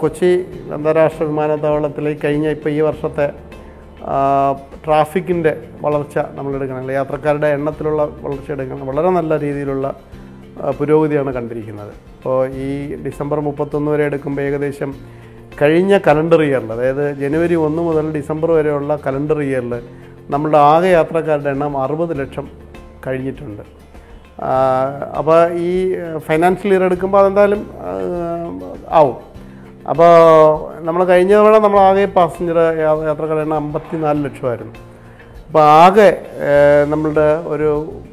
കൊച്ചി അന്താരാഷ്ട്ര വിമാനത്താവളത്തിലേക്ക് കഴിഞ്ഞ ഈ വർഷത്തെ ട്രാഫിക്കിൻ്റെ വളർച്ച നമ്മളെടുക്കണമെങ്കിൽ യാത്രക്കാരുടെ എണ്ണത്തിലുള്ള വളർച്ച എടുക്കണം. വളരെ നല്ല രീതിയിലുള്ള പുരോഗതിയാണ് കണ്ടിരിക്കുന്നത്. അപ്പോൾ ഈ ഡിസംബർ 31 വരെ എടുക്കുമ്പോൾ ഏകദേശം കഴിഞ്ഞ കലണ്ടർ ഇയറിൽ, അതായത് ജനുവരി 1 മുതൽ ഡിസംബർ വരെയുള്ള കലണ്ടർ ഇയറിൽ നമ്മളുടെ ആകെ യാത്രക്കാരുടെ എണ്ണം 60 ലക്ഷം കഴിഞ്ഞിട്ടുണ്ട്. അപ്പോൾ ഈ ഫൈനാൻഷ്യൽ ഇയർ എടുക്കുമ്പോൾ അതെന്തായാലും ആവും. അപ്പോൾ നമ്മൾ കഴിഞ്ഞ തവണ നമ്മൾ ആകെ പാസഞ്ചർ യാത്രക്കാരുടെ എണ്ണം 54 ലക്ഷമായിരുന്നു. അപ്പോൾ ആകെ നമ്മളുടെ ഒരു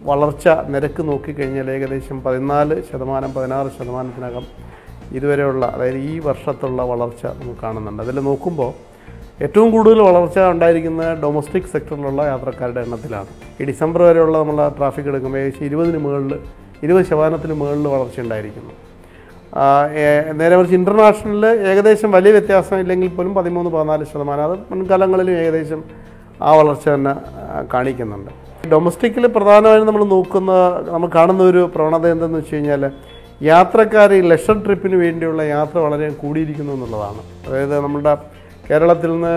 വളർച്ച നിരക്ക് നോക്കിക്കഴിഞ്ഞാൽ ഏകദേശം 16%-16%-നകം ഇതുവരെയുള്ള, അതായത് ഈ വർഷത്തുള്ള വളർച്ച നമുക്ക് കാണുന്നുണ്ട്. അതിൽ നോക്കുമ്പോൾ ഏറ്റവും കൂടുതൽ വളർച്ച ഉണ്ടായിരിക്കുന്ന ഡൊമസ്റ്റിക് സെക്ടറിലുള്ള യാത്രക്കാരുടെ എണ്ണത്തിലാണ്. ഈ ഡിസംബർ വരെയുള്ള നമ്മൾ ട്രാഫിക് എടുക്കുമ്പോൾ ഏകദേശം 20% മുകളിൽ വളർച്ച ഉണ്ടായിരിക്കുന്നു. നേരെ മറിച്ച് ഇൻ്റർനാഷണലിൽ ഏകദേശം വലിയ വ്യത്യാസം ഇല്ലെങ്കിൽ പോലും 13-14%, അത് മുൻകാലങ്ങളിലും ഏകദേശം ആ വളർച്ച തന്നെ കാണിക്കുന്നുണ്ട്. ഡൊമസ്റ്റിക്കിൽ പ്രധാനമായും നമ്മൾ കാണുന്ന ഒരു പ്രവണത എന്തെന്ന് വെച്ച് കഴിഞ്ഞാൽ യാത്രക്കാർ ഈ ലെഷർ ട്രിപ്പിന് വേണ്ടിയുള്ള യാത്ര വളരെ കൂടിയിരിക്കുന്നു എന്നുള്ളതാണ്. അതായത് നമ്മുടെ കേരളത്തിൽ നിന്ന്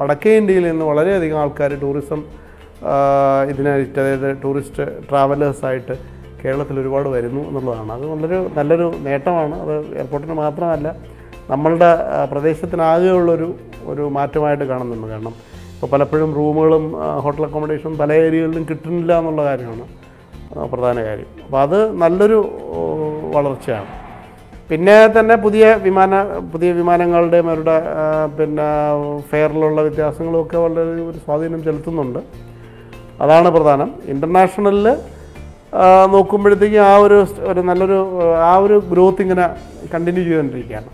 വടക്കേ ഇന്ത്യയിൽ നിന്ന് വളരെയധികം ആൾക്കാർ ടൂറിസം ഇതിനായിട്ട്, അതായത് ടൂറിസ്റ്റ് ട്രാവലേഴ്സായിട്ട് കേരളത്തിൽ ഒരുപാട് വരുന്നു എന്നുള്ളതാണ്. അത് നല്ലൊരു നേട്ടമാണ്. അത് എയർപോർട്ടിന് മാത്രമല്ല നമ്മളുടെ പ്രദേശത്തിനാകെയുള്ളൊരു മാറ്റമായിട്ട് കാണുന്നുണ്ട്. കാരണം ഇപ്പോൾ പലപ്പോഴും റൂമുകളും ഹോട്ടൽ അക്കോമഡേഷനും പല ഏരിയകളിലും കിട്ടുന്നില്ല എന്നുള്ള കാര്യമാണ് പ്രധാന കാര്യം. അപ്പോൾ അത് നല്ലൊരു വളർച്ചയാണ്. പിന്നെ തന്നെ പുതിയ വിമാനങ്ങളുടെയും അവരുടെ ഫെയറിലുള്ള വ്യത്യാസങ്ങളുമൊക്കെ വളരെ ഒരു സ്വാധീനം ചെലുത്തുന്നുണ്ട്. അതാണ് പ്രധാനം. ഇൻ്റർനാഷണലിൽ നോക്കുമ്പോഴത്തേക്കും ആ ഒരു നല്ലൊരു ഗ്രോത്ത് ഇങ്ങനെ കണ്ടിന്യൂ ചെയ്തുകൊണ്ടിരിക്കുകയാണ്.